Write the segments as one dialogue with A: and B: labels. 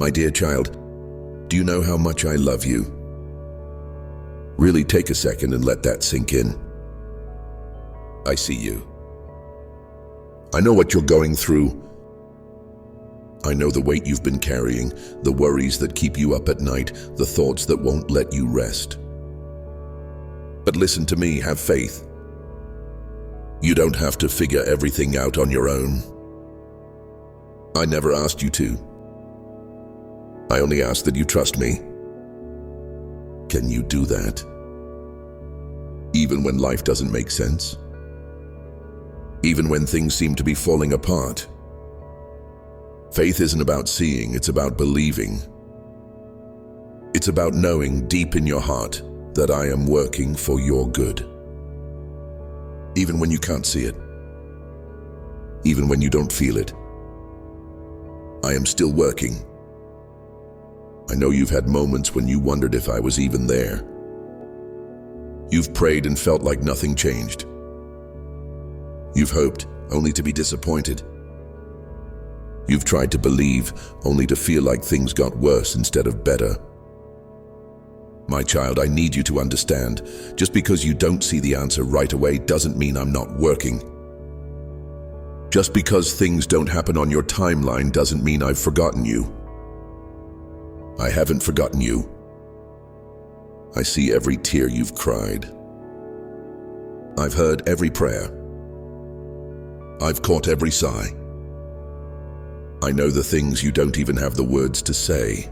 A: My dear child, do you know how much I love you? Really take a second and let that sink in. I see you. I know what you're going through. I know the weight you've been carrying, the worries that keep you up at night, the thoughts that won't let you rest. But listen to me, have faith. You don't have to figure everything out on your own. I never asked you to. I only ask that you trust me. Can you do that? Even when life doesn't make sense? Even when things seem to be falling apart? Faith isn't about seeing, it's about believing. It's about knowing deep in your heart that I am working for your good. Even when you can't see it. Even when you don't feel it. I am still working. I know you've had moments when you wondered if I was even there. You've prayed and felt like nothing changed. You've hoped only to be disappointed. You've tried to believe only to feel like things got worse instead of better. My child, I need you to understand, just because you don't see the answer right away doesn't mean I'm not working. Just because things don't happen on your timeline doesn't mean I've forgotten you. I haven't forgotten you. I see every tear you've cried. I've heard every prayer. I've caught every sigh. I know the things you don't even have the words to say.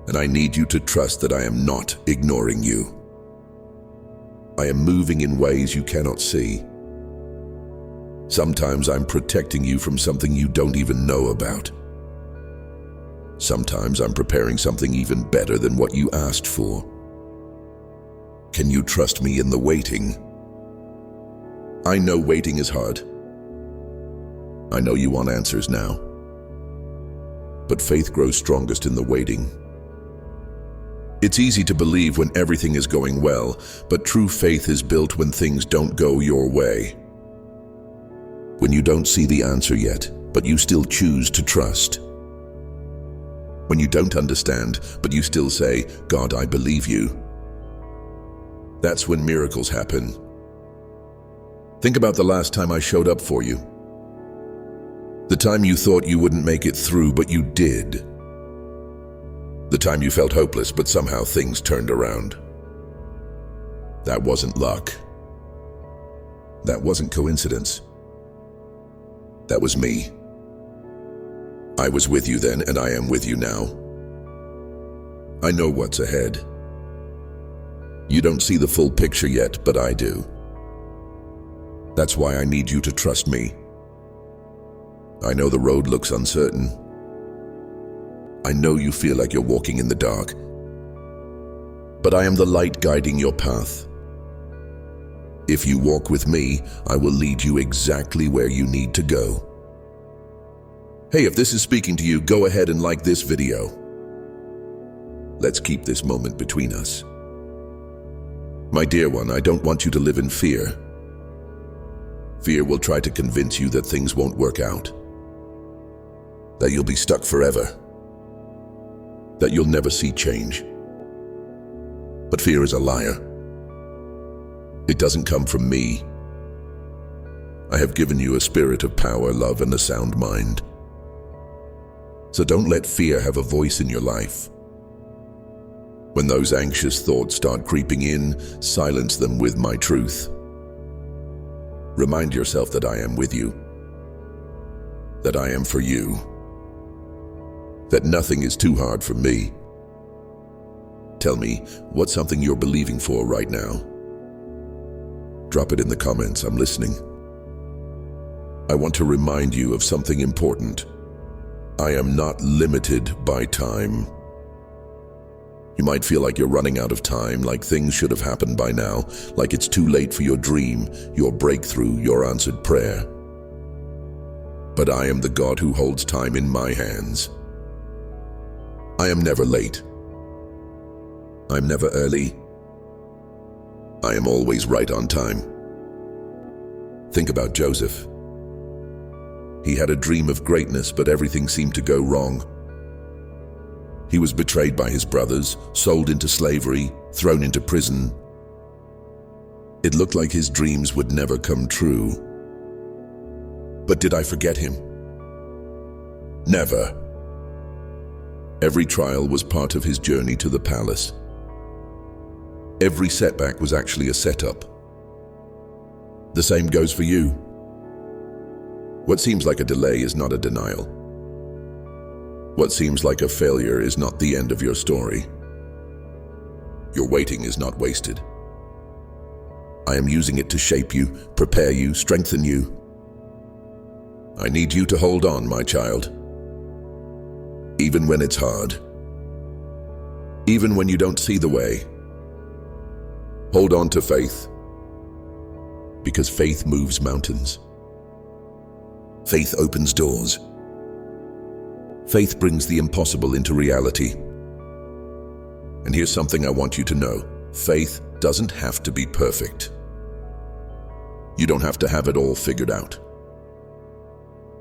A: And I need you to trust that I am not ignoring you. I am moving in ways you cannot see. Sometimes I'm protecting you from something you don't even know about. Sometimes I'm preparing something even better than what you asked for. Can you trust me in the waiting? I know waiting is hard. I know you want answers now. But faith grows strongest in the waiting. It's easy to believe when everything is going well, but true faith is built when things don't go your way. When you don't see the answer yet, but you still choose to trust. When you don't understand, but you still say, God, I believe you. That's when miracles happen. Think about the last time I showed up for you. The time you thought you wouldn't make it through, but you did. The time you felt hopeless, but somehow things turned around. That wasn't luck. That wasn't coincidence. That was me. I was with you then, and I am with you now. I know what's ahead. You don't see the full picture yet, but I do. That's why I need you to trust me. I know the road looks uncertain. I know you feel like you're walking in the dark. But I am the light guiding your path. If you walk with me, I will lead you exactly where you need to go. Hey, if this is speaking to you, go ahead and like this video. Let's keep this moment between us. My dear one, I don't want you to live in fear. Fear will try to convince you that things won't work out, that you'll be stuck forever, that you'll never see change. But fear is a liar. It doesn't come from me. I have given you a spirit of power, love, and a sound mind. So don't let fear have a voice in your life. When those anxious thoughts start creeping in, silence them with my truth. Remind yourself that I am with you, that I am for you, that nothing is too hard for me. Tell me, what's something you're believing for right now? Drop it in the comments, I'm listening. I want to remind you of something important. I am not limited by time. You might feel like you're running out of time, like things should have happened by now, like it's too late for your dream, your breakthrough, your answered prayer. But I am the God who holds time in my hands. I am never late. I'm never early. I am always right on time. Think about Joseph. He had a dream of greatness, but everything seemed to go wrong. He was betrayed by his brothers, sold into slavery, thrown into prison. It looked like his dreams would never come true. But did I forget him? Never. Every trial was part of his journey to the palace. Every setback was actually a setup. The same goes for you. What seems like a delay is not a denial. What seems like a failure is not the end of your story. Your waiting is not wasted. I am using it to shape you, prepare you, strengthen you. I need you to hold on, my child. Even when it's hard. Even when you don't see the way. Hold on to faith. Because faith moves mountains. Faith opens doors. Faith brings the impossible into reality. And here's something I want you to know. Faith doesn't have to be perfect. You don't have to have it all figured out.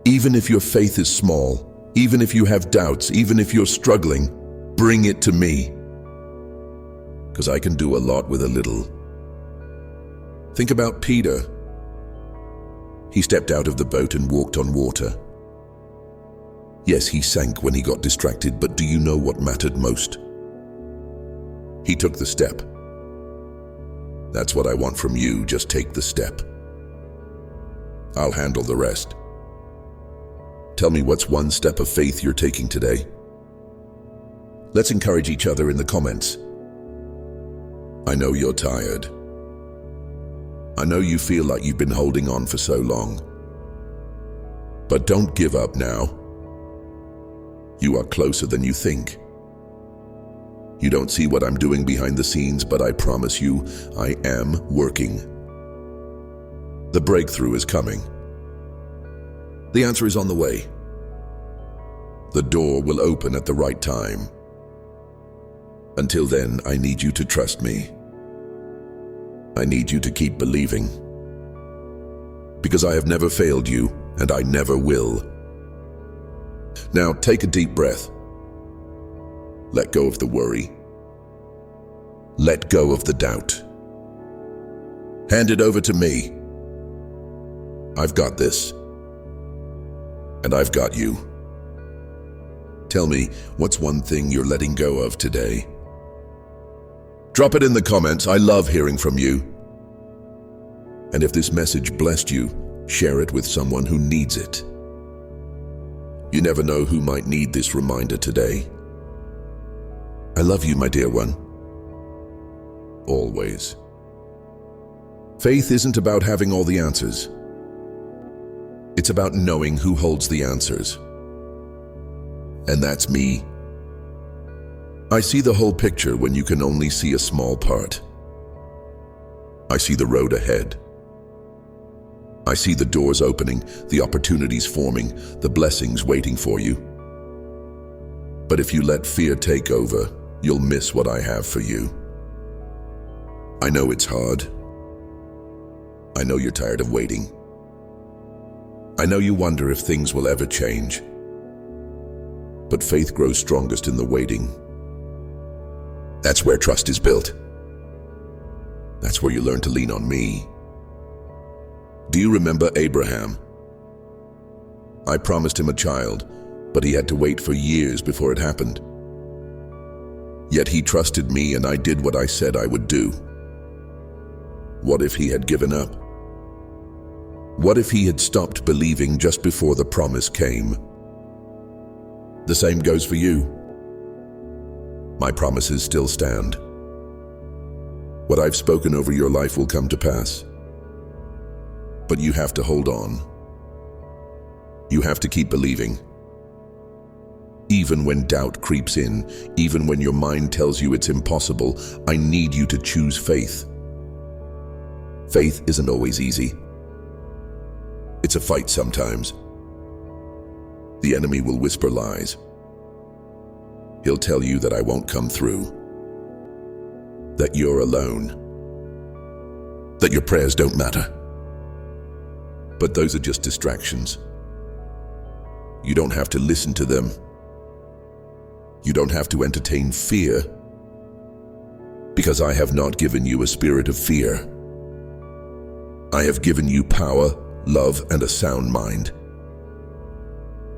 A: Even if your faith is small, even if you have doubts, even if you're struggling, bring it to me. Because I can do a lot with a little. Think about Peter. He stepped out of the boat and walked on water. Yes, he sank when he got distracted, but do you know what mattered most? He took the step. That's what I want from you, just take the step. I'll handle the rest. Tell me what's one step of faith you're taking today. Let's encourage each other in the comments. I know you're tired. I know you feel like you've been holding on for so long. But don't give up now. You are closer than you think. You don't see what I'm doing behind the scenes, but I promise you, I am working. The breakthrough is coming. The answer is on the way. The door will open at the right time. Until then, I need you to trust me. I need you to keep believing. Because I have never failed you, and I never will. Now take a deep breath. Let go of the worry. Let go of the doubt. Hand it over to me. I've got this. And I've got you. Tell me, what's one thing you're letting go of today? Drop it in the comments. I love hearing from you. And if this message blessed you, share it with someone who needs it. You never know who might need this reminder today. I love you, my dear one. Always. Faith isn't about having all the answers. It's about knowing who holds the answers. And that's me. I see the whole picture when you can only see a small part. I see the road ahead. I see the doors opening, the opportunities forming, the blessings waiting for you. But if you let fear take over, you'll miss what I have for you. I know it's hard. I know you're tired of waiting. I know you wonder if things will ever change. But faith grows strongest in the waiting. That's where trust is built. That's where you learn to lean on me. Do you remember Abraham? I promised him a child, but he had to wait for years before it happened. Yet he trusted me and I did what I said I would do. What if he had given up? What if he had stopped believing just before the promise came? The same goes for you. My promises still stand. What I've spoken over your life will come to pass. But you have to hold on. You have to keep believing. Even when doubt creeps in, even when your mind tells you it's impossible, I need you to choose faith. Faith isn't always easy. It's a fight sometimes. The enemy will whisper lies. He'll tell you that I won't come through, that you're alone, that your prayers don't matter. But those are just distractions. You don't have to listen to them. You don't have to entertain fear, because I have not given you a spirit of fear. I have given you power, love, and a sound mind.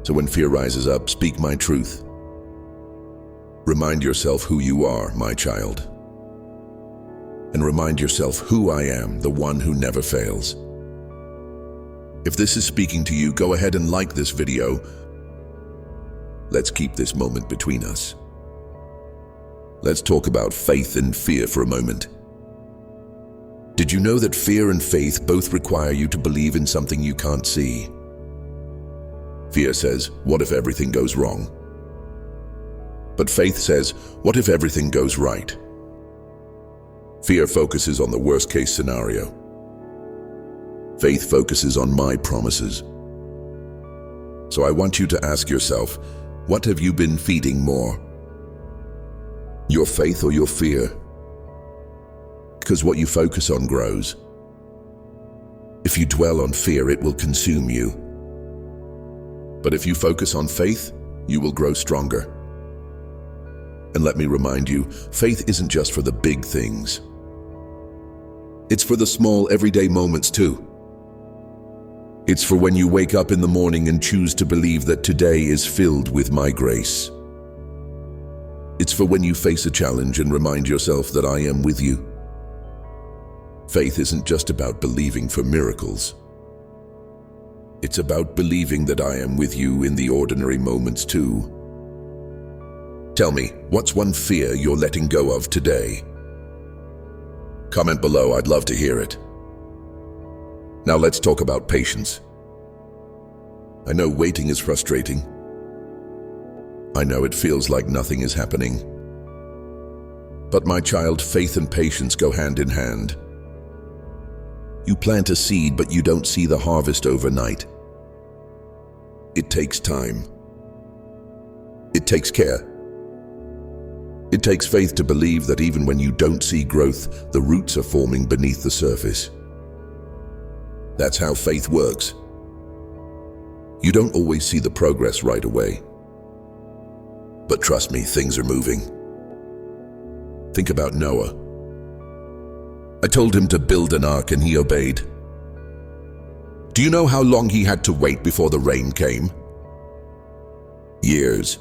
A: So when fear rises up, speak my truth. Remind yourself who you are, my child. And remind yourself who I am, the one who never fails. If this is speaking to you, go ahead and like this video. Let's keep this moment between us. Let's talk about faith and fear for a moment. Did you know that fear and faith both require you to believe in something you can't see? Fear says, what if everything goes wrong? But faith says, what if everything goes right? Fear focuses on the worst-case scenario. Faith focuses on my promises. So I want you to ask yourself, what have you been feeding more? Your faith or your fear? Because what you focus on grows. If you dwell on fear, it will consume you. But if you focus on faith, you will grow stronger. And let me remind you, faith isn't just for the big things. It's for the small, everyday moments too. It's for when you wake up in the morning and choose to believe that today is filled with my grace. It's for when you face a challenge and remind yourself that I am with you. Faith isn't just about believing for miracles. It's about believing that I am with you in the ordinary moments too. Tell me, what's one fear you're letting go of today? Comment below, I'd love to hear it. Now let's talk about patience. I know waiting is frustrating. I know it feels like nothing is happening. But my child, faith and patience go hand in hand. You plant a seed, but you don't see the harvest overnight. It takes time. It takes care. It takes faith to believe that even when you don't see growth, the roots are forming beneath the surface. That's how faith works. You don't always see the progress right away. But trust me, things are moving. Think about Noah. I told him to build an ark and he obeyed. Do you know how long he had to wait before the rain came? Years.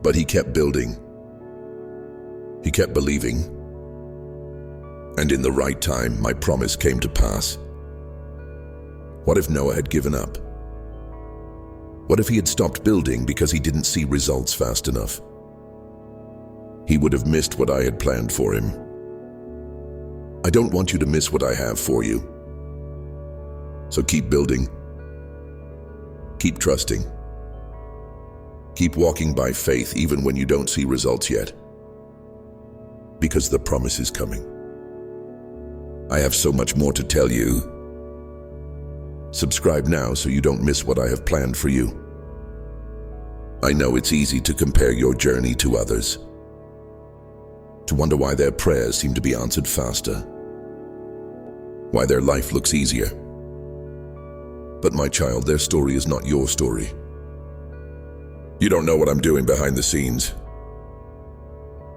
A: But he kept building. He kept believing. And in the right time, my promise came to pass. What if Noah had given up? What if he had stopped building because he didn't see results fast enough? He would have missed what I had planned for him. I don't want you to miss what I have for you. So keep building. Keep trusting. Keep walking by faith even when you don't see results yet. Because the promise is coming. I have so much more to tell you. Subscribe now so you don't miss what I have planned for you. I know it's easy to compare your journey to others, to wonder why their prayers seem to be answered faster, why their life looks easier. But my child, their story is not your story. You don't know what I'm doing behind the scenes.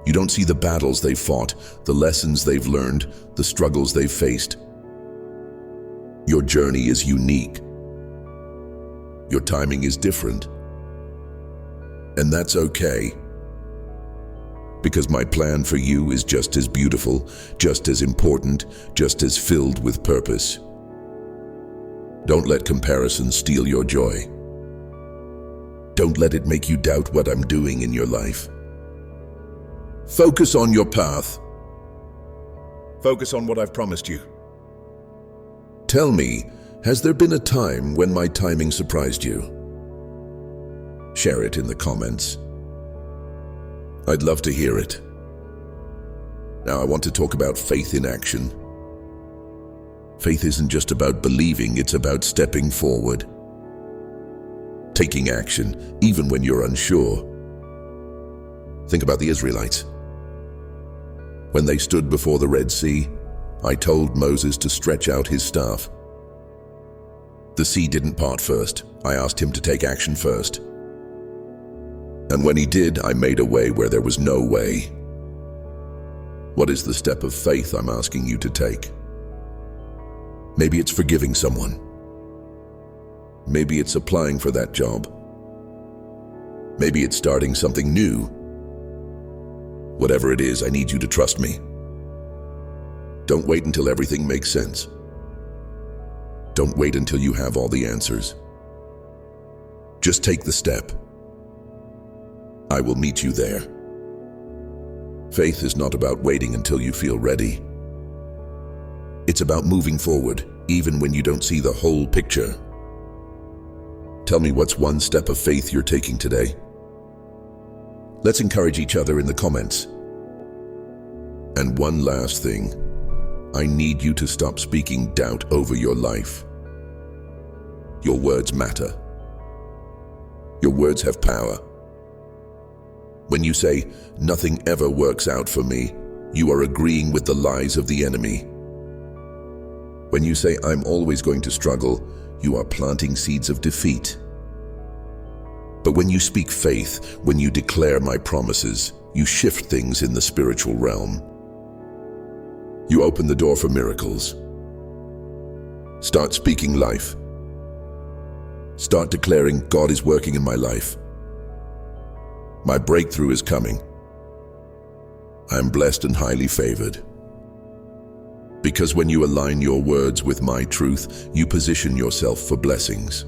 A: You don't see the battles they've fought, the lessons they've learned, the struggles they've faced. Your journey is unique. Your timing is different. And that's okay. Because my plan for you is just as beautiful, just as important, just as filled with purpose. Don't let comparison steal your joy. Don't let it make you doubt what I'm doing in your life. Focus on your path. Focus on what I've promised you. Tell me, has there been a time when my timing surprised you? Share it in the comments. I'd love to hear it. Now I want to talk about faith in action. Faith isn't just about believing, it's about stepping forward. Taking action, even when you're unsure. Think about the Israelites. When they stood before the Red Sea, I told Moses to stretch out his staff. The sea didn't part first. I asked him to take action first. And when he did, I made a way where there was no way. What is the step of faith I'm asking you to take? Maybe it's forgiving someone. Maybe it's applying for that job. Maybe it's starting something new. Whatever it is, I need you to trust me. Don't wait until everything makes sense. Don't wait until you have all the answers. Just take the step. I will meet you there. Faith is not about waiting until you feel ready. It's about moving forward, even when you don't see the whole picture. Tell me, what's one step of faith you're taking today? Let's encourage each other in the comments. And one last thing, I need you to stop speaking doubt over your life. Your words matter. Your words have power. When you say, "Nothing ever works out for me," you are agreeing with the lies of the enemy. When you say, "I'm always going to struggle," you are planting seeds of defeat. But when you speak faith, when you declare my promises, you shift things in the spiritual realm. You open the door for miracles. Start speaking life. Start declaring, "God is working in my life. My breakthrough is coming. I am blessed and highly favored." Because when you align your words with my truth, you position yourself for blessings.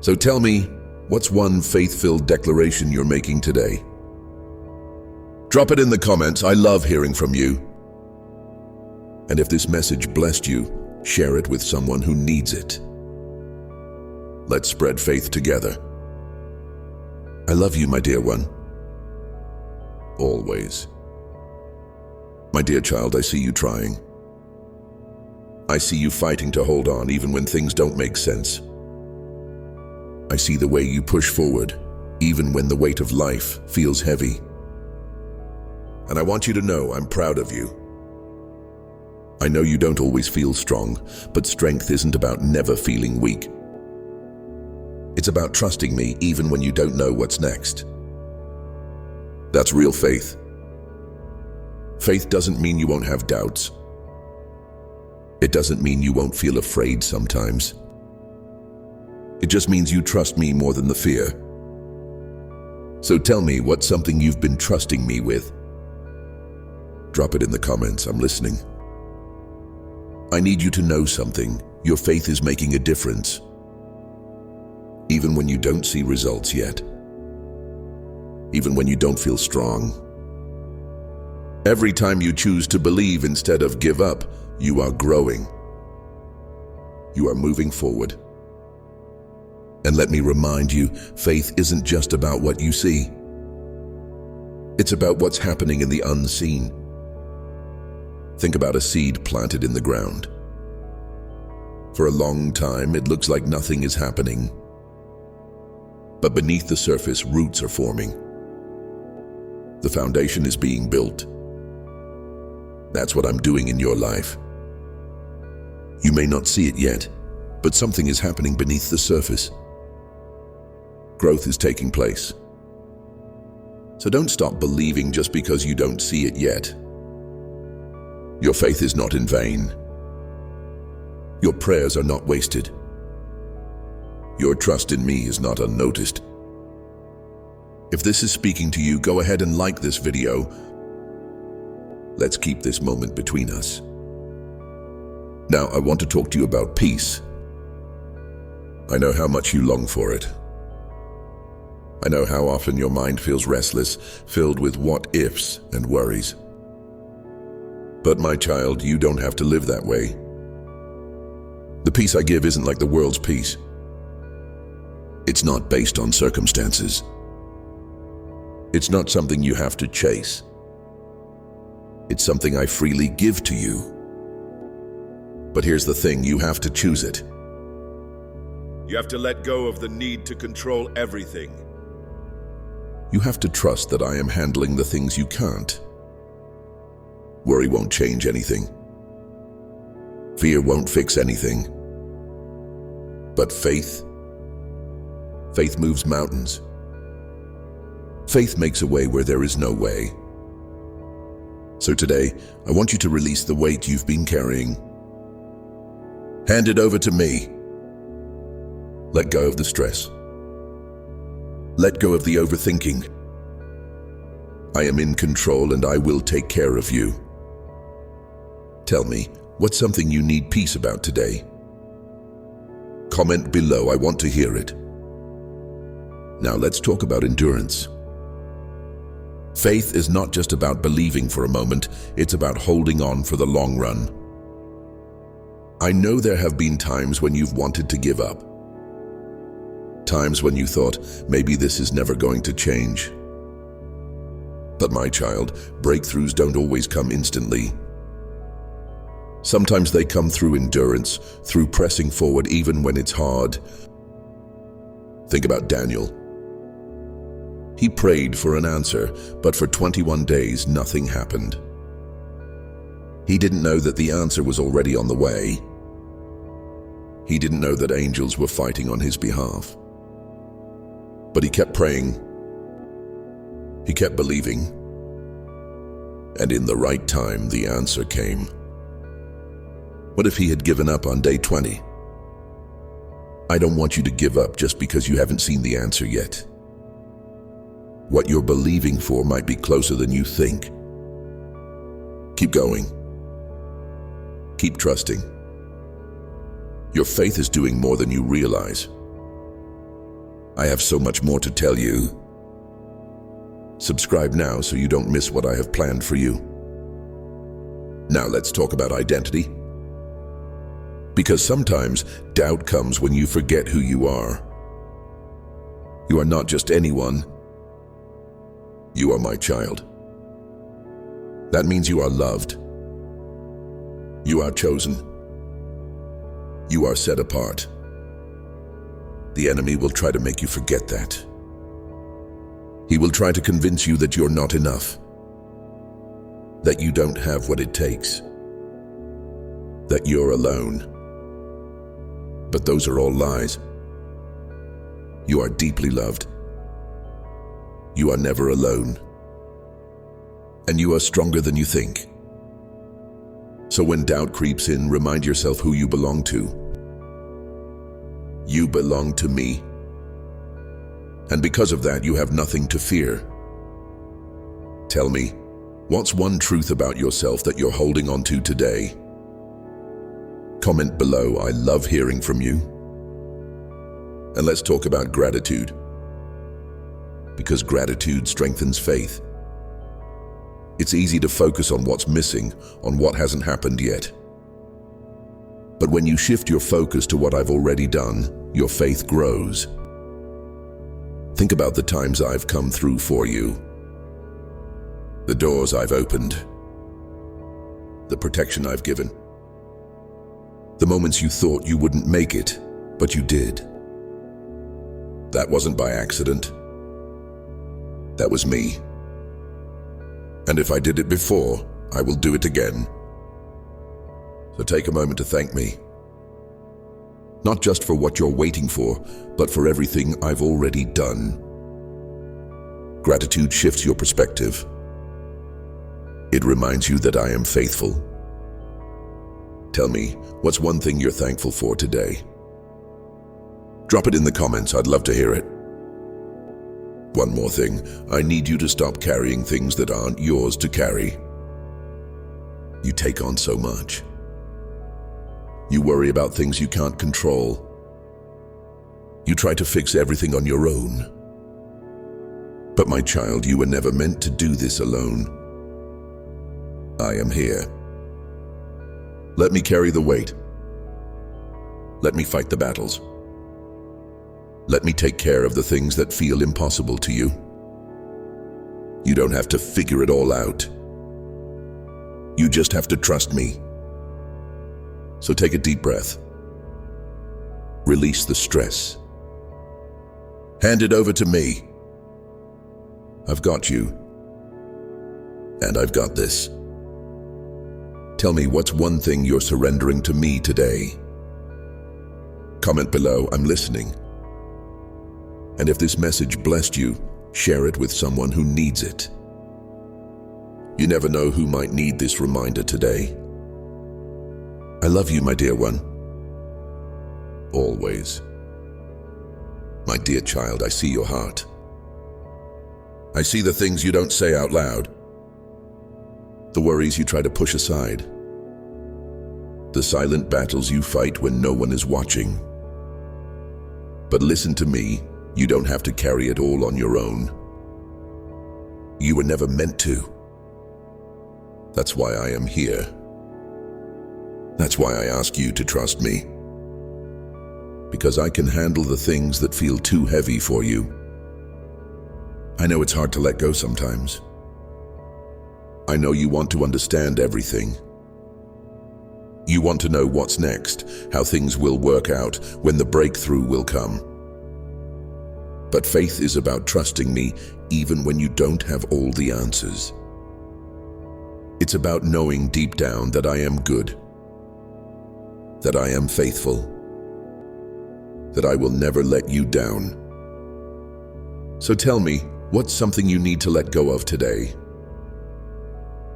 A: So tell me, what's one faith-filled declaration you're making today? Drop it in the comments. I love hearing from you. And if this message blessed you, share it with someone who needs it. Let's spread faith together. I love you, my dear one. Always. My dear child, I see you trying. I see you fighting to hold on even when things don't make sense. I see the way you push forward, even when the weight of life feels heavy. And I want you to know I'm proud of you. I know you don't always feel strong, but strength isn't about never feeling weak. It's about trusting me even when you don't know what's next. That's real faith. Faith doesn't mean you won't have doubts. It doesn't mean you won't feel afraid sometimes. It just means you trust me more than the fear. So tell me, what's something you've been trusting me with? Drop it in the comments. I'm listening. I need you to know something. Your faith is making a difference. Even when you don't see results yet. Even when you don't feel strong. Every time you choose to believe instead of give up, you are growing. You are moving forward. And let me remind you, faith isn't just about what you see. It's about what's happening in the unseen. Think about a seed planted in the ground. For a long time, it looks like nothing is happening. But beneath the surface, roots are forming. The foundation is being built. That's what I'm doing in your life. You may not see it yet, but something is happening beneath the surface. Growth is taking place. So don't stop believing just because you don't see it yet. Your faith is not in vain. Your prayers are not wasted. Your trust in me is not unnoticed. If this is speaking to you, go ahead and like this video. Let's keep this moment between us. Now, I want to talk to you about peace. I know how much you long for it. I know how often your mind feels restless, filled with what-ifs and worries. But my child, you don't have to live that way. The peace I give isn't like the world's peace. It's not based on circumstances. It's not something you have to chase. It's something I freely give to you. But here's the thing, you have to choose it. You have to let go of the need to control everything. You have to trust that I am handling the things you can't. Worry won't change anything. Fear won't fix anything. But faith moves mountains. Faith makes a way where there is no way. So today, I want you to release the weight you've been carrying. Hand it over to me. Let go of the stress. Let go of the overthinking. I am in control and I will take care of you. Tell me, what's something you need peace about today? Comment below, I want to hear it. Now let's talk about endurance. Faith is not just about believing for a moment, it's about holding on for the long run. I know there have been times when you've wanted to give up. Times when you thought, maybe this is never going to change. But my child, breakthroughs don't always come instantly. Sometimes they come through endurance, through pressing forward even when it's hard. Think about Daniel. He prayed for an answer, but for 21 days nothing happened. He didn't know that the answer was already on the way. He didn't know that angels were fighting on his behalf. But he kept praying. He kept believing. And in the right time, the answer came. What if he had given up on day 20? I don't want you to give up just because you haven't seen the answer yet. What you're believing for might be closer than you think. Keep going. Keep trusting. Your faith is doing more than you realize. I have so much more to tell you. Subscribe now so you don't miss what I have planned for you. Now let's talk about identity. Because sometimes doubt comes when you forget who you are. You are not just anyone. You are my child. That means you are loved. You are chosen. You are set apart. The enemy will try to make you forget that. He will try to convince you that you're not enough, that you don't have what it takes, that you're alone. But those are all lies. You are deeply loved. You are never alone. And you are stronger than you think. So when doubt creeps in, remind yourself who you belong to. You belong to me. And because of that, you have nothing to fear. Tell me, what's one truth about yourself that you're holding on to today? Comment below, I love hearing from you. And let's talk about gratitude. Because gratitude strengthens faith. It's easy to focus on what's missing, on what hasn't happened yet. But when you shift your focus to what I've already done, your faith grows. Think about the times I've come through for you. The doors I've opened. The protection I've given. The moments you thought you wouldn't make it, but you did. That wasn't by accident. That was me. And if I did it before, I will do it again. So take a moment to thank me. Not just for what you're waiting for, but for everything I've already done. Gratitude shifts your perspective. It reminds you that I am faithful. Tell me, what's one thing you're thankful for today? Drop it in the comments, I'd love to hear it. One more thing, I need you to stop carrying things that aren't yours to carry. You take on so much. You worry about things you can't control. You try to fix everything on your own. But my child, you were never meant to do this alone. I am here. Let me carry the weight. Let me fight the battles. Let me take care of the things that feel impossible to you. You don't have to figure it all out. You just have to trust me. So take a deep breath. Release the stress. Hand it over to me. I've got you. And I've got this. Tell me, what's one thing you're surrendering to me today? Comment below, I'm listening. And if this message blessed you, Share it with someone who needs it. You never know who might need this reminder today. I love you, my dear one. Always. My dear child, I see your heart. I see the things you don't say out loud. The worries you try to push aside. The silent battles you fight when no one is watching. But listen to me, you don't have to carry it all on your own. You were never meant to. That's why I am here. That's why I ask you to trust me. Because I can handle the things that feel too heavy for you. I know it's hard to let go sometimes. I know you want to understand everything. You want to know what's next, how things will work out, when the breakthrough will come. But faith is about trusting me even when you don't have all the answers. It's about knowing deep down that I am good, that I am faithful, that I will never let you down. So tell me, what's something you need to let go of today?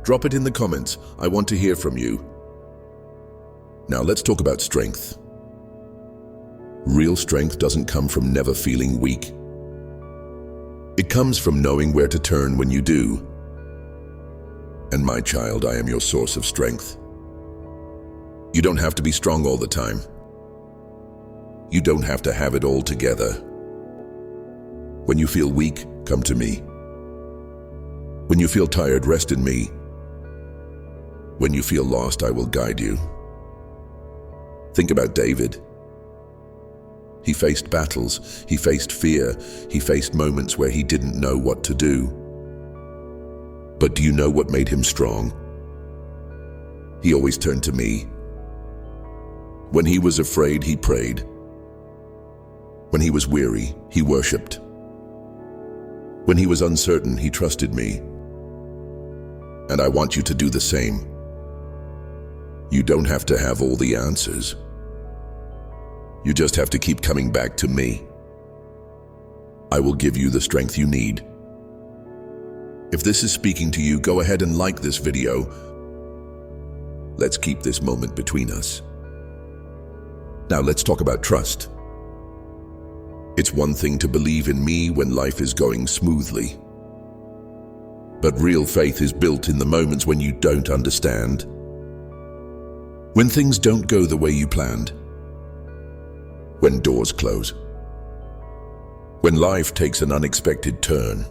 A: Drop it in the comments. I want to hear from you. Now let's talk about strength. Real strength doesn't come from never feeling weak. It comes from knowing where to turn when you do. And my child, I am your source of strength. You don't have to be strong all the time. You don't have to have it all together. When you feel weak, come to me. When you feel tired, rest in me. When you feel lost, I will guide you. Think about David. He faced battles, he faced fear, he faced moments where he didn't know what to do. But do you know what made him strong? He always turned to me. When he was afraid, he prayed. When he was weary, he worshipped. When he was uncertain, he trusted me. And I want you to do the same. You don't have to have all the answers. You just have to keep coming back to me. I will give you the strength you need. If this is speaking to you, go ahead and like this video. Let's keep this moment between us. Now let's talk about trust. It's one thing to believe in me when life is going smoothly. But real faith is built in the moments when you don't understand. When things don't go the way you planned. When doors close. When life takes an unexpected turn.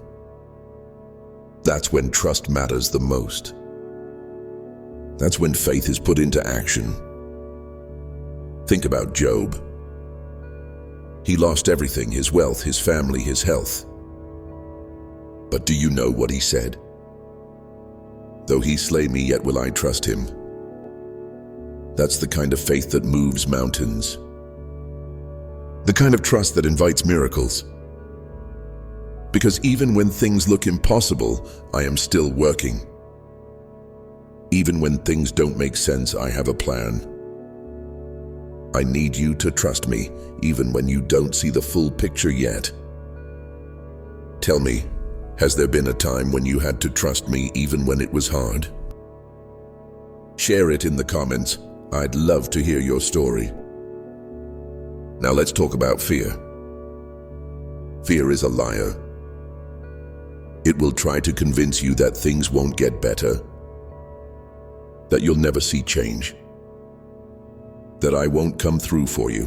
A: That's when trust matters the most. That's when faith is put into action. Think about Job. He lost everything, his wealth, his family, his health. But do you know what he said? Though he slay me, yet will I trust him. That's the kind of faith that moves mountains. The kind of trust that invites miracles. Because even when things look impossible, I am still working. Even when things don't make sense, I have a plan. I need you to trust me, even when you don't see the full picture yet. Tell me, has there been a time when you had to trust me even when it was hard? Share it in the comments. I'd love to hear your story. Now let's talk about fear. Fear is a liar. It will try to convince you that things won't get better, that you'll never see change, that I won't come through for you.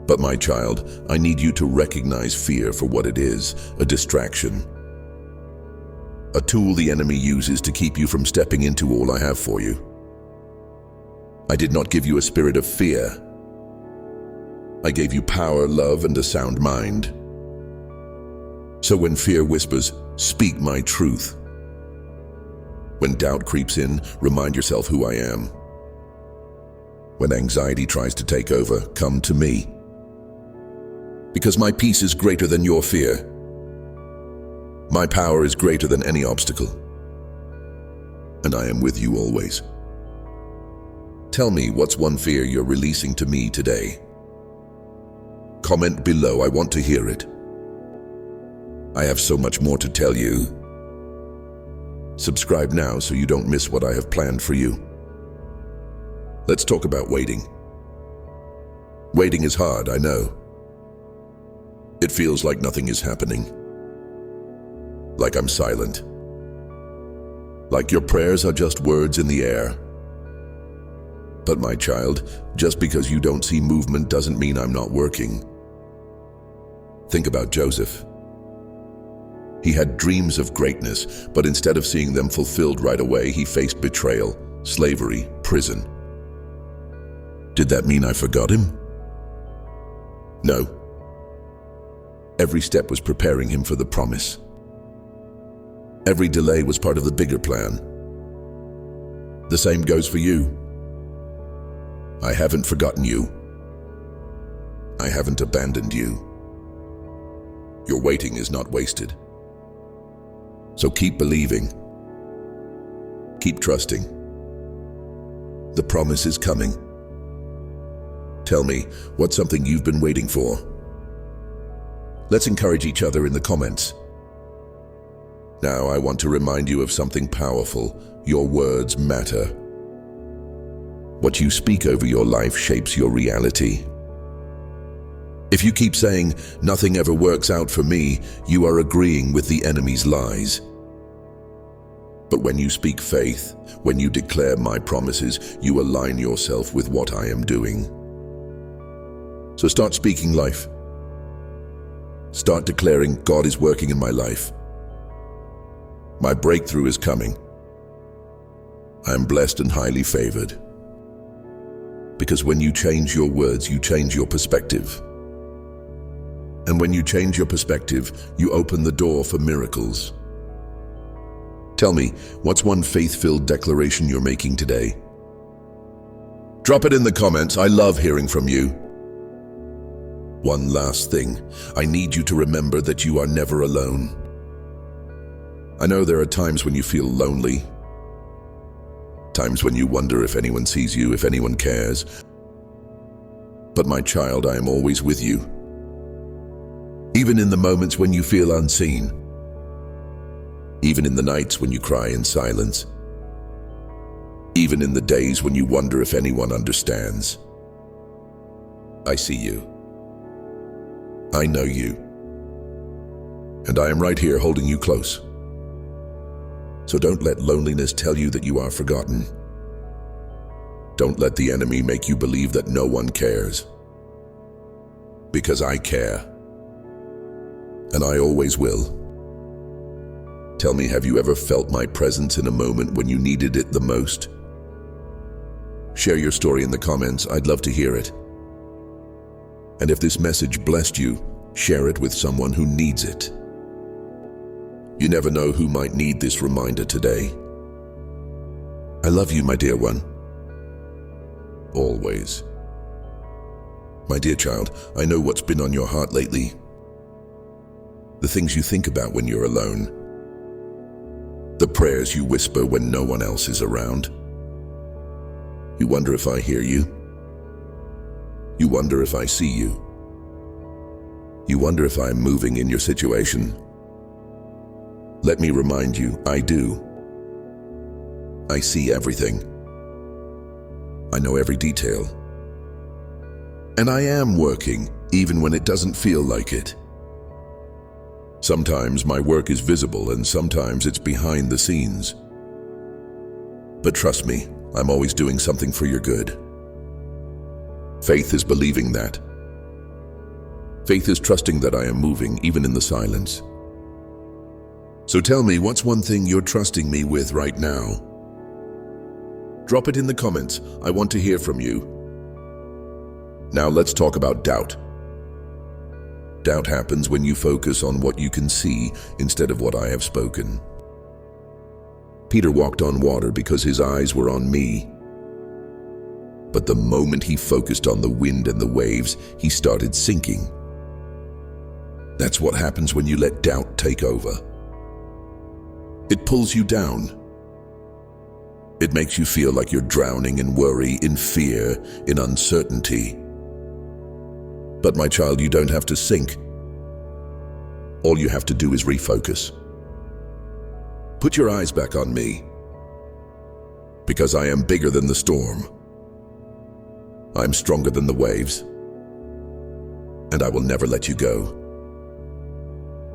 A: But my child, I need you to recognize fear for what it is, a distraction. A tool the enemy uses to keep you from stepping into all I have for you. I did not give you a spirit of fear. I gave you power, love, and a sound mind. So when fear whispers, speak my truth. When doubt creeps in, remind yourself who I am. When anxiety tries to take over, come to me. Because my peace is greater than your fear. My power is greater than any obstacle. And I am with you always. Tell me, what's one fear you're releasing to me today? Comment below, I want to hear it. I have so much more to tell you. Subscribe now so you don't miss what I have planned for you. Let's talk about waiting. Waiting is hard, I know. It feels like nothing is happening. Like I'm silent. Like your prayers are just words in the air. But my child, just because you don't see movement doesn't mean I'm not working. Think about Joseph. He had dreams of greatness, but instead of seeing them fulfilled right away, he faced betrayal, slavery, prison. Did that mean I forgot him? No. Every step was preparing him for the promise. Every delay was part of the bigger plan. The same goes for you. I haven't forgotten you. I haven't abandoned you. Your waiting is not wasted. So keep believing. Keep trusting. The promise is coming. Tell me, what's something you've been waiting for? Let's encourage each other in the comments. Now I want to remind you of something powerful. Your words matter. What you speak over your life shapes your reality. If you keep saying, "Nothing ever works out for me," you are agreeing with the enemy's lies. But when you speak faith, when you declare my promises, you align yourself with what I am doing. So start speaking life. Start declaring, God is working in my life. My breakthrough is coming. I am blessed and highly favored. Because when you change your words, you change your perspective. And when you change your perspective, you open the door for miracles. Tell me, what's one faith-filled declaration you're making today? Drop it in the comments. I love hearing from you. One last thing. I need you to remember that you are never alone. I know there are times when you feel lonely. Times when you wonder if anyone sees you, if anyone cares. But my child, I am always with you. Even in the moments when you feel unseen. Even in the nights when you cry in silence. Even in the days when you wonder if anyone understands. I see you. I know you. And I am right here holding you close. So don't let loneliness tell you that you are forgotten. Don't let the enemy make you believe that no one cares. Because I care. And I always will. Tell me, have you ever felt my presence in a moment when you needed it the most? Share your story in the comments. I'd love to hear it. And if this message blessed you, share it with someone who needs it. You never know who might need this reminder today. I love you, my dear one. Always. My dear child, I know what's been on your heart lately. The things you think about when you're alone. The prayers you whisper when no one else is around. You wonder if I hear you. You wonder if I see you. You wonder if I'm moving in your situation. Let me remind you, I do. I see everything. I know every detail. And I am working, even when it doesn't feel like it. Sometimes my work is visible and sometimes it's behind the scenes. But trust me, I'm always doing something for your good. Faith is believing that. Faith is trusting that I am moving, even in the silence. So tell me, what's one thing you're trusting me with right now? Drop it in the comments. I want to hear from you. Now let's talk about doubt. Doubt happens when you focus on what you can see instead of what I have spoken. Peter walked on water because his eyes were on me. But the moment he focused on the wind and the waves, he started sinking. That's what happens when you let doubt take over. It pulls you down. It makes you feel like you're drowning in worry, in fear, in uncertainty. But my child, you don't have to sink. All you have to do is refocus. Put your eyes back on me, because I am bigger than the storm. I'm stronger than the waves, and I will never let you go.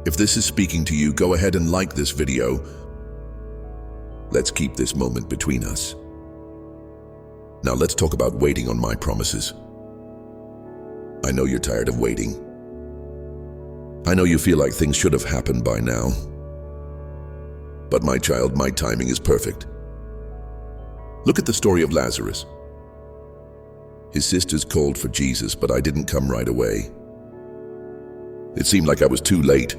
A: If this is speaking to you, go ahead and like this video. Let's keep this moment between us. Now let's talk about waiting on my promises. I know you're tired of waiting. I know you feel like things should have happened by now. But my child, my timing is perfect. Look at the story of Lazarus. His sisters called for Jesus, but I didn't come right away. It seemed like I was too late.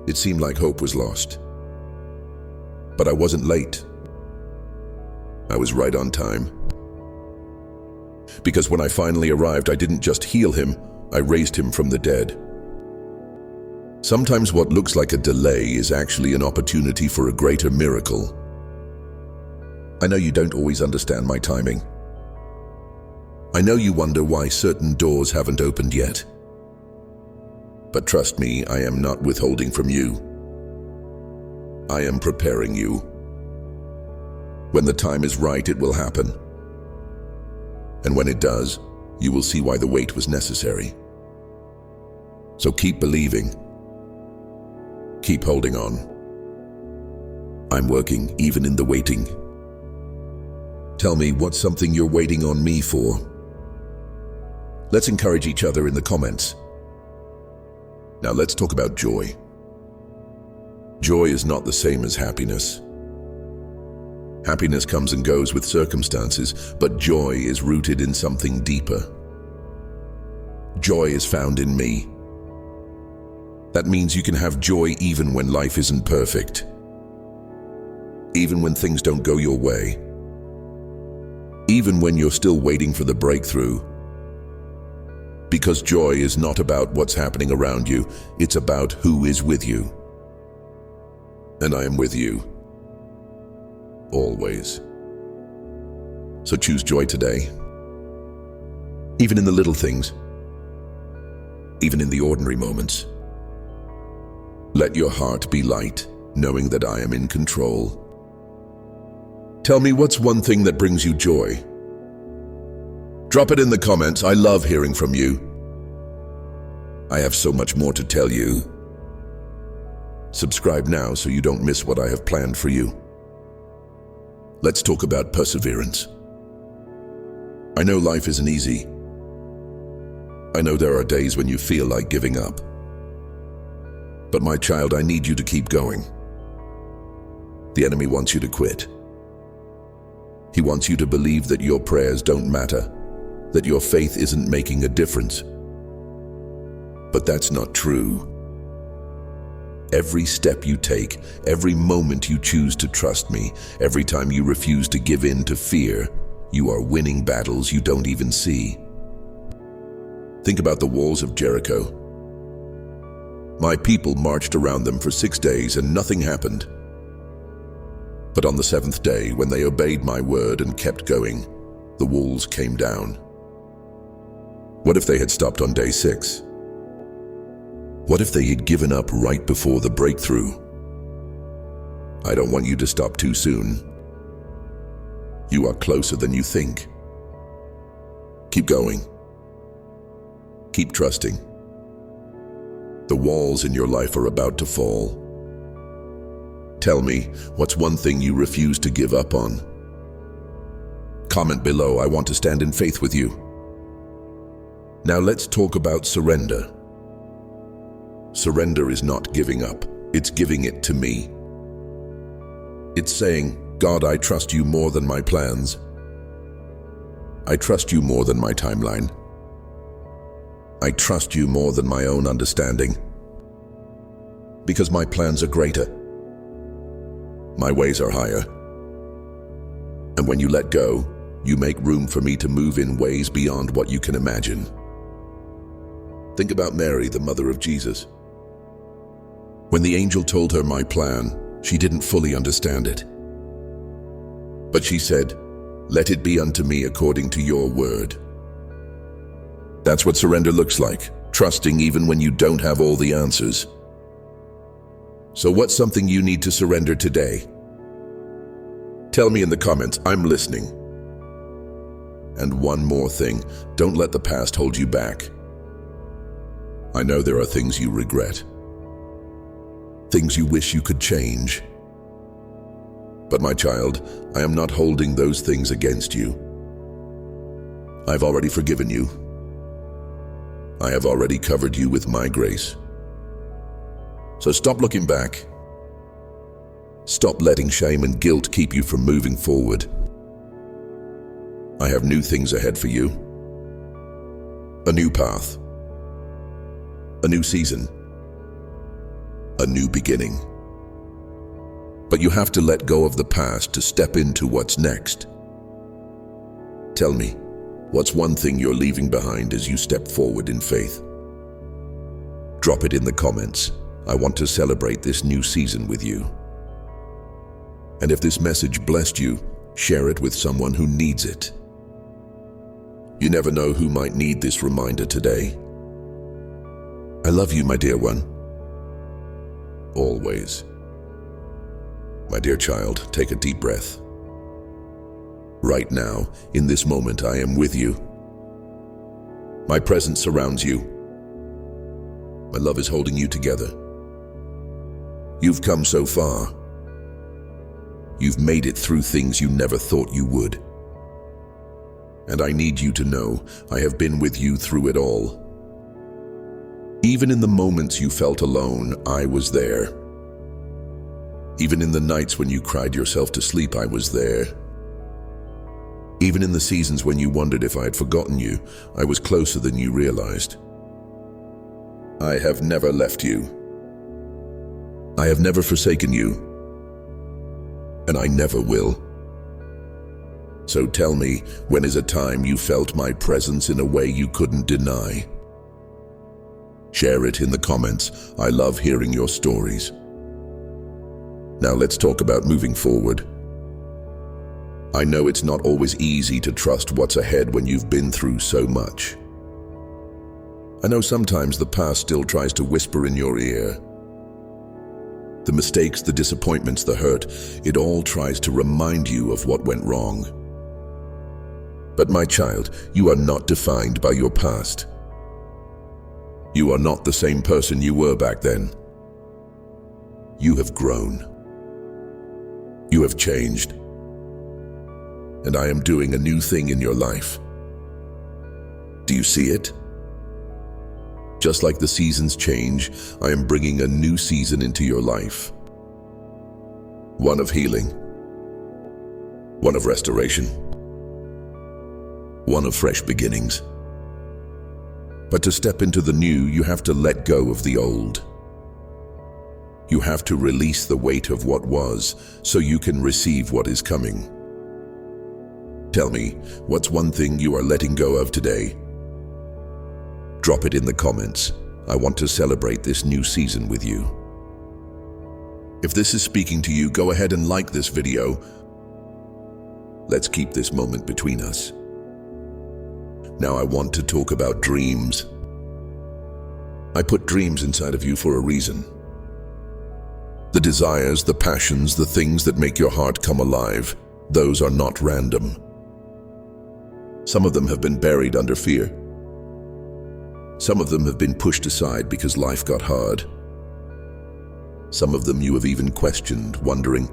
A: It seemed like hope was lost. But I wasn't late. I was right on time. Because when I finally arrived, I didn't just heal him, I raised him from the dead. Sometimes what looks like a delay is actually an opportunity for a greater miracle. I know you don't always understand my timing. I know you wonder why certain doors haven't opened yet. But trust me, I am not withholding from you. I am preparing you. When the time is right, it will happen. And when it does, you will see why the wait was necessary. So keep believing. Keep holding on. I'm working even in the waiting. Tell me, what's something you're waiting on me for? Let's encourage each other in the comments. Now let's talk about joy. Joy is not the same as happiness. Happiness comes and goes with circumstances, but joy is rooted in something deeper. Joy is found in me. That means you can have joy even when life isn't perfect. Even when things don't go your way. Even when you're still waiting for the breakthrough. Because joy is not about what's happening around you, it's about who is with you. And I am with you. Always. So choose joy today. Even in the little things. Even in the ordinary moments. Let your heart be light, knowing that I am in control. Tell me, what's one thing that brings you joy? Drop it in the comments. I love hearing from you. I have so much more to tell you. Subscribe now so you don't miss what I have planned for you. Let's talk about perseverance. I know life isn't easy. I know there are days when you feel like giving up. But my child, I need you to keep going. The enemy wants you to quit. He wants you to believe that your prayers don't matter, that your faith isn't making a difference. But that's not true. Every step you take, every moment you choose to trust me, every time you refuse to give in to fear, you are winning battles you don't even see. Think about the walls of Jericho. My people marched around them for 6 days and nothing happened. But on the 7th day, when they obeyed my word and kept going, the walls came down. What if they had stopped on day 6? What if they had given up right before the breakthrough? I don't want you to stop too soon. You are closer than you think. Keep going. Keep trusting. The walls in your life are about to fall. Tell me, what's one thing you refuse to give up on? Comment below. I want to stand in faith with you. Now let's talk about surrender. Surrender is not giving up. It's giving it to me. It's saying, God, I trust you more than my plans. I trust you more than my timeline. I trust you more than my own understanding. Because my plans are greater. My ways are higher. And when you let go, you make room for me to move in ways beyond what you can imagine. Think about Mary, the mother of Jesus. When the angel told her my plan, she didn't fully understand it. But she said, "Let it be unto me according to your word." That's what surrender looks like. trusting even when you don't have all the answers. So what's something you need to surrender today? Tell me in the comments, I'm listening. And one more thing, don't let the past hold you back. I know there are things you regret, things you wish you could change. But my child, I am not holding those things against you. I've already forgiven you. I have already covered you with my grace. So stop looking back. Stop letting shame and guilt keep you from moving forward. I have new things ahead for you. A new path. A new season. A new beginning. But you have to let go of the past to step into what's next. Tell me, what's one thing you're leaving behind as you step forward in faith? Drop it in the comments. I want to celebrate this new season with you. And if this message blessed you, share it with someone who needs it. You never know who might need this reminder today. I love you, my dear one. Always. My dear child, take a deep breath. Right now, in this moment, I am with you. My presence surrounds you. My love is holding you together. You've come so far. You've made it through things you never thought you would. And I need you to know I have been with you through it all. Even in the moments you felt alone, I was there. Even in the nights when you cried yourself to sleep, I was there. Even in the seasons when you wondered if I had forgotten you, I was closer than you realized. I have never left you. I have never forsaken you. And I never will. So tell me, when is a time you felt my presence in a way you couldn't deny? Share it in the comments. I love hearing your stories. Now let's talk about moving forward. I know it's not always easy to trust what's ahead when you've been through so much. I know sometimes the past still tries to whisper in your ear. The mistakes, the disappointments, the hurt, it all tries to remind you of what went wrong. But my child, you are not defined by your past. You are not the same person you were back then. You have grown. You have changed. And I am doing a new thing in your life. Do you see it? Just like the seasons change, I am bringing a new season into your life. One of healing. One of restoration. One of fresh beginnings. But to step into the new, you have to let go of the old. You have to release the weight of what was, so you can receive what is coming. Tell me, what's one thing you are letting go of today? Drop it in the comments. I want to celebrate this new season with you. If this is speaking to you, go ahead and like this video. Let's keep this moment between us. Now I want to talk about dreams. I put dreams inside of you for a reason. The desires, the passions, the things that make your heart come alive, those are not random. Some of them have been buried under fear. Some of them have been pushed aside because life got hard. Some of them you have even questioned, wondering,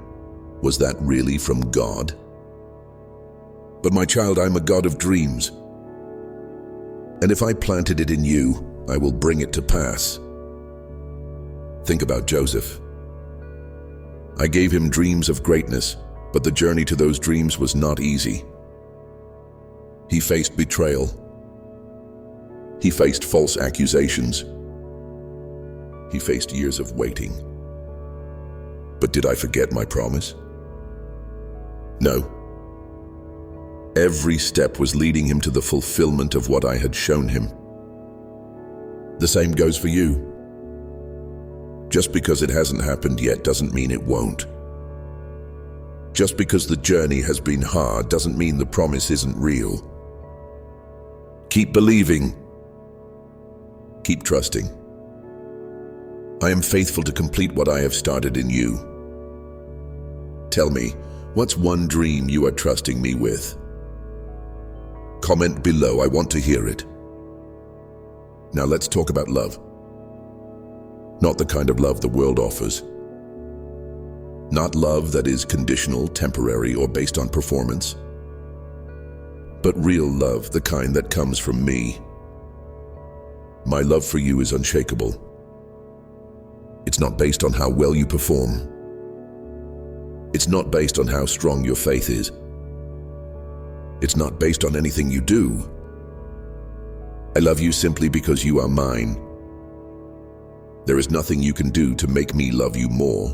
A: was that really from God? But my child, I'm a God of dreams. And if I planted it in you, I will bring it to pass. Think about Joseph. I gave him dreams of greatness, but the journey to those dreams was not easy. He faced betrayal. He faced false accusations. He faced years of waiting. But did I forget my promise? No. Every step was leading him to the fulfillment of what I had shown him. The same goes for you. Just because it hasn't happened yet doesn't mean it won't. Just because the journey has been hard doesn't mean the promise isn't real. Keep believing. Keep trusting. I am faithful to complete what I have started in you. Tell me, what's one dream you are trusting me with? Comment below, I want to hear it. Now let's talk about love. Not the kind of love the world offers. Not love that is conditional, temporary, or based on performance. But real love, the kind that comes from me. My love for you is unshakable. It's not based on how well you perform. It's not based on how strong your faith is. It's not based on anything you do. I love you simply because you are mine. There is nothing you can do to make me love you more.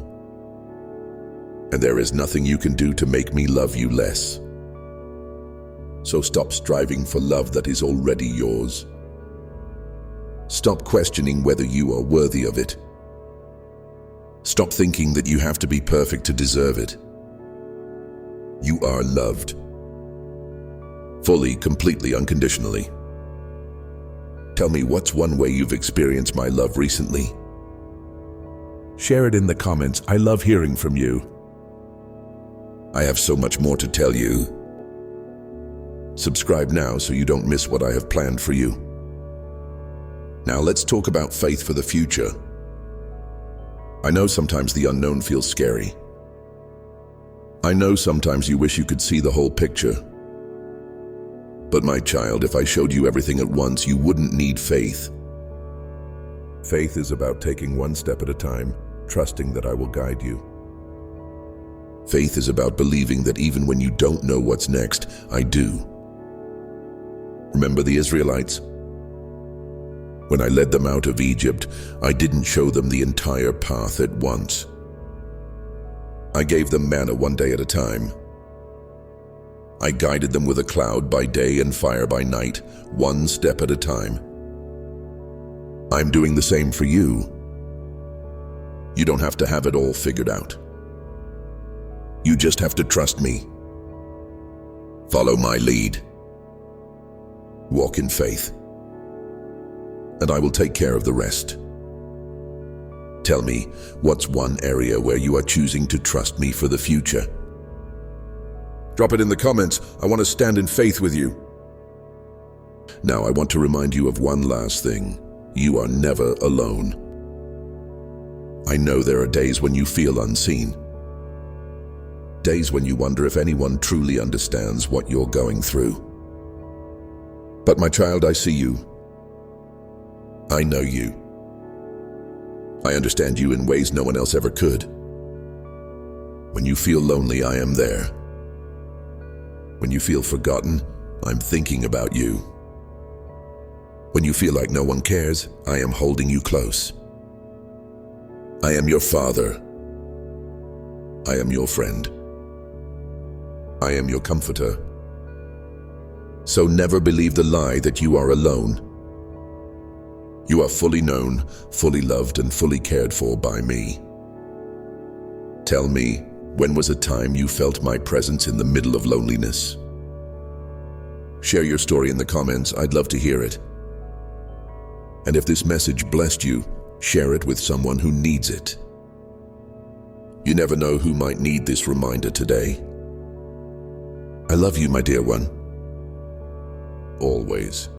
A: And there is nothing you can do to make me love you less. So stop striving for love that is already yours. Stop questioning whether you are worthy of it. Stop thinking that you have to be perfect to deserve it. You are loved. Fully, completely, unconditionally. Tell me, what's one way you've experienced my love recently? Share it in the comments. I love hearing from you. I have so much more to tell you. Subscribe now so you don't miss what I have planned for you. Now let's talk about faith for the future. I know sometimes the unknown feels scary. I know sometimes you wish you could see the whole picture. But my child, if I showed you everything at once, you wouldn't need faith. Faith is about taking one step at a time, trusting that I will guide you. Faith is about believing that even when you don't know what's next, I do. Remember the Israelites? When I led them out of Egypt, I didn't show them the entire path at once. I gave them manna one day at a time. I guided them with a cloud by day and fire by night, one step at a time. I'm doing the same for you. You don't have to have it all figured out. You just have to trust me. Follow my lead. Walk in faith. And I will take care of the rest. Tell me, what's one area where you are choosing to trust me for the future? Drop it in the comments. I want to stand in faith with you. Now I want to remind you of one last thing. You are never alone. I know there are days when you feel unseen. Days when you wonder if anyone truly understands what you're going through. But my child, I see you. I know you. I understand you in ways no one else ever could. When you feel lonely, I am there. When you feel forgotten, I'm thinking about you. When you feel like no one cares, I am holding you close. I am your father. I am your friend. I am your comforter. So never believe the lie that you are alone. You are fully known, fully loved, and fully cared for by me. Tell me, when was a time you felt my presence in the middle of loneliness? Share your story in the comments. I'd love to hear it. And if this message blessed you, share it with someone who needs it. You never know who might need this reminder today. I love you, my dear one. Always.